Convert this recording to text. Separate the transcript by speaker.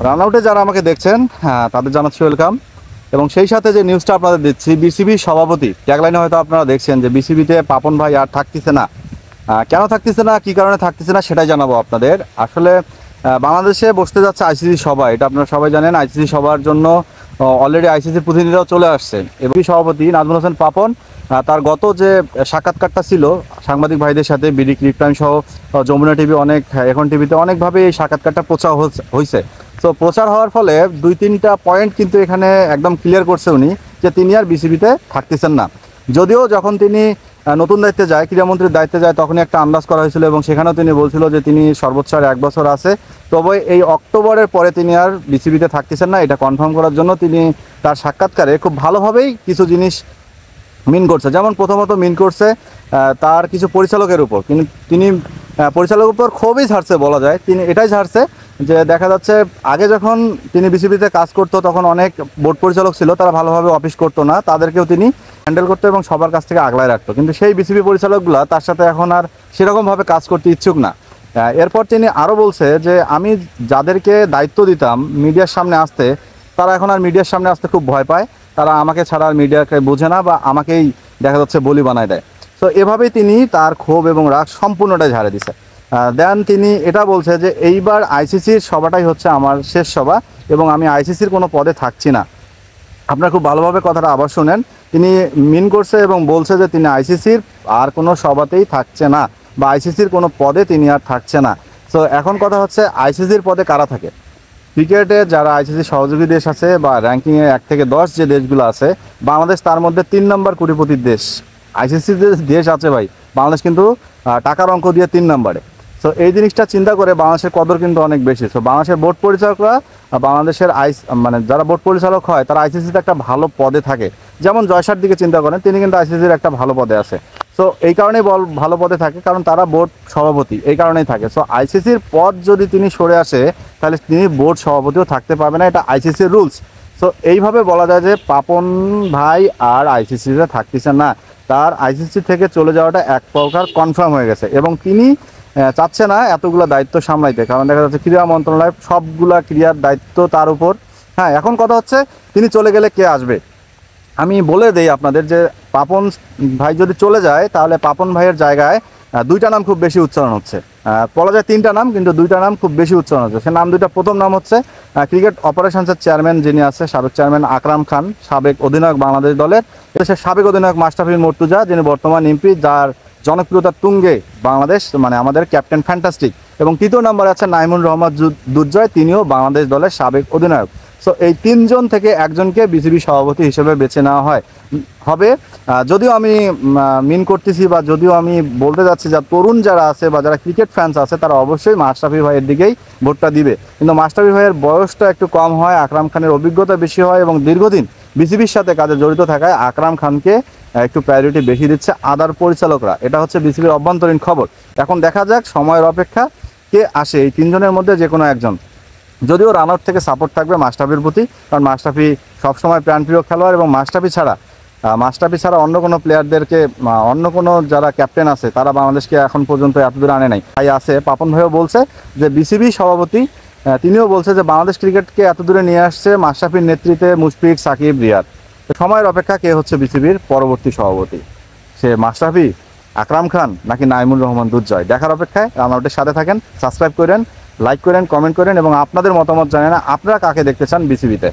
Speaker 1: Run আউটে যারা আমাকে দেখছেন, হ্যাঁ, তাদের জানাচ্ছি ওয়েলকাম। এবং সেই সাথে যে নিউজটা আপনাদের দিচ্ছি, বিসিবি সভাপতি ট্যাগলাইনে হয়তো আপনারা দেখছেন যে বিসিবিতে পাপন ভাই আর থাকতেছে না। কেন থাকতেছে না, কী কারণে থাকতেছে না সেটাই জানাবো আপনাদের। আসলে বাংলাদেশে বসতে যাচ্ছে আইসিসি সভা, এটা আপনারা সবাই জানেন। আইসিসি সভার জন্য অলরেডি আইসিসির প্রতিনিধিরাও চলে আসছে এবং সভাপতি নাজমুল হোসেন পাপন তার গত যে সাক্ষাৎকারটা ছিল সাংবাদিক ভাইদের সাথে, বিডি ক্লিক টাইম সহ যমুনা টিভি, অনেক এখন টিভিতে অনেকভাবে এই সাক্ষাৎকারটা প্রচার হয়েছে। তো প্রচার হওয়ার ফলে 2-3টা পয়েন্ট কিন্তু এখানে একদম ক্লিয়ার করছে উনি, যে তিনি আর বিসিবিতে থাকতেছেন না। যদিও যখন তিনি নতুন দায়িত্বে যায়, ক্রীড়ামন্ত্রীর দায়িত্বে যায়, তখনই একটা আন্দাজ করা হয়েছিল এবং সেখানেও তিনি বলছিল যে তিনি সর্বোচ্চ আর 1 বছর আছে। তবে এই অক্টোবরের পরে তিনি আর বিসিবিতে থাকতেছেন না, এটা কনফার্ম করার জন্য তিনি তার সাক্ষাৎকারে খুব ভালোভাবেই কিছু জিনিস মিন করছে। যেমন প্রথমত মিন করছে তার কিছু পরিচালকের উপর, কিন্তু তিনি পরিচালকের উপর খুবই ঝাড়ছে বলা যায়। তিনি এটাই ঝাড়ছে যে দেখা যাচ্ছে আগে যখন তিনি বিসিবিতে কাজ করতো তখন অনেক বোর্ড পরিচালক ছিল, তারা ভালোভাবে অফিস করতো না, তাদেরকেও তিনি হ্যান্ডেল করতো এবং সবার কাছ থেকে আগলায় রাখতো। কিন্তু সেই বিসিবি পরিচালকগুলো তার সাথে এখন আর সেরকমভাবে কাজ করতে ইচ্ছুক না। এরপর তিনি আরও বলছে যে আমি যাদেরকে দায়িত্ব দিতাম মিডিয়ার সামনে আসতে, তারা এখন আর মিডিয়ার সামনে আসতে খুব ভয় পায়। তারা আমাকে ছাড়া আর মিডিয়াকে বোঝে না বা আমাকেই দেখা যাচ্ছে বলি বানায় দেয়। তো এভাবেই তিনি তার ক্ষোভ এবং রাগ সম্পূর্ণটাই ঝাড়ে দিছে। দেন তিনি এটা বলছে যে এইবার আইসিসির সভাটাই হচ্ছে আমার শেষ সভা এবং আমি আইসিসির কোনো পদে থাকছি না। আপনারা খুব ভালোভাবে কথাটা আবার শুনেন। তিনি মিন করছে এবং বলছে যে তিনি আইসিসির আর কোনো সভাতেই থাকছে না বা আইসিসির কোনো পদে তিনি আর থাকছে না। তো এখন কথা হচ্ছে আইসিসির পদে কারা থাকে? ক্রিকেটে যারা আইসিসি সহযোগী দেশ আছে বা র্যাঙ্কিংয়ে 1 থেকে 10 যে দেশগুলো আছে, বাংলাদেশ তার মধ্যে 3 নম্বর কোটিপতির দেশ। আইসিসির যে দেশ আছে ভাই, বাংলাদেশ কিন্তু টাকার অঙ্ক দিয়ে 3 নম্বরে। সো এই জিনিসটা চিন্তা করে বাংলাদেশের কদর কিন্তু অনেক বেশি। সো বাংলাদেশের বোর্ড পরিচালকরা বাংলাদেশের মানে যারা বোর্ড পরিচালক হয় তারা আইসিসিতে একটা ভালো পদে থাকে। যেমন জয়সার দিকে চিন্তা করেন, তিনি কিন্তু আইসিসির একটা ভালো পদে আছে। সো এই কারণেই ভালো পদে থাকে, কারণ তারা বোর্ড সভাপতি, এই কারণেই থাকে। সো আইসিসির পদ যদি তিনি সরে আসে তাহলে তিনি বোর্ড সভাপতিও থাকতে পারবে না, এটা আইসিসির রুলস। সো এইভাবে বলা যায় যে পাপন ভাই আর আইসিসিতে থাকতেছেন না, তার আইসিসি থেকে চলে যাওয়াটা এক প্রকার কনফার্ম হয়ে গেছে এবং তিনি চাচ্ছে না এতগুলো দায়িত্ব সামলাইতে, কারণ দেখা যাচ্ছে ক্রীড়া মন্ত্রণালয় সবগুলা ক্রীড়ার দায়িত্ব তার উপর। হ্যাঁ, এখন কথা হচ্ছে তিনি চলে গেলে কে আসবে। আমি বলে দেই আপনাদের যে পাপন ভাই যদি চলে যায় তাহলে পাপন ভাইয়ের জায়গায় 2টা নাম খুব বেশি উচ্চারণ হচ্ছে। বলা যায় 3টা নাম, কিন্তু 2টা নাম খুব বেশি উচ্চারণ হচ্ছে। সে নাম 2টা, প্রথম নাম হচ্ছে ক্রিকেট অপারেশনসের চেয়ারম্যান যিনি আছে, সাবেক চেয়ারম্যান আকরাম খান, সাবেক অধিনায়ক বাংলাদেশ দলের। দেশের সাবেক অধিনায়ক মাশরাফি বিন মুর্তজা, যিনি বর্তমান এমপি, যার জনপ্রিয়তার তুঙ্গে বাংলাদেশ, মানে আমাদের ক্যাপ্টেন ফ্যান্টাস্টিক। এবং তৃতীয় নম্বরে আছে নাইমুর রহমান দুর্জয়, তিনিও বাংলাদেশ দলের সাবেক অধিনায়ক। সো এই 3 জন থেকে একজনকে বিসিবি সভাপতি হিসেবে বেছে নেওয়া হবে। যদিও আমি মিন করতেছি বা যদিও আমি বলতে যাচ্ছি যে তরুণ যারা আছে বা যারা ক্রিকেট ফ্যান্স আছে তারা অবশ্যই মাশরাফি ভাইয়ের দিকেই ভোটটা দিবে। কিন্তু মাশরাফি ভাইয়ের বয়সটা একটু কম হয়, আকরাম খানের অভিজ্ঞতা বেশি হয় এবং দীর্ঘদিন বিসিবির সাথে কাজে জড়িত থাকায় আকরাম খানকে একটু প্রায়োরিটি বেশি দিচ্ছে আদার পরিচালকরা। এটা হচ্ছে বিসিবির অভ্যন্তরীণ খবর। এখন দেখা যাক, সময়ের অপেক্ষা, কে আসে এই 3 জনের মধ্যে যে কোনো একজন। যদিও রান আউট থেকে সাপোর্ট থাকবে মাশরাফির প্রতি, কারণ মাশরাফি সবসময় প্রাণপ্রিয় খেলোয়াড় এবং মাশরাফি ছাড়া অন্য কোনো প্লেয়ারদেরকে, অন্য কোনো যারা ক্যাপ্টেন আছে তারা বাংলাদেশকে এখন পর্যন্ত এতদূর আনে নাই। তাই আছে পাপন ভাইও বলছে যে বিসিবি সভাপতি তিনিও বলছে যে বাংলাদেশ ক্রিকেটকে এত দূরে নিয়ে আসছে মাশরাফির নেতৃত্বে মুশফিক, সাকিব, রিয়াদ। সময়ের অপেক্ষা কে হচ্ছে বিসিবির পরবর্তী সভাপতি, সে মাশরাফি, আকরাম খান নাকি নাইমুর রহমান দুর্জয়, দেখার অপেক্ষায়। রান আউটের সাথে থাকেন, সাবস্ক্রাইব করেন, লাইক করেন, কমেন্ট করেন এবং আপনাদের মতামত জানেন, আপনারা কাকে দেখতে চান বিসিবিতে।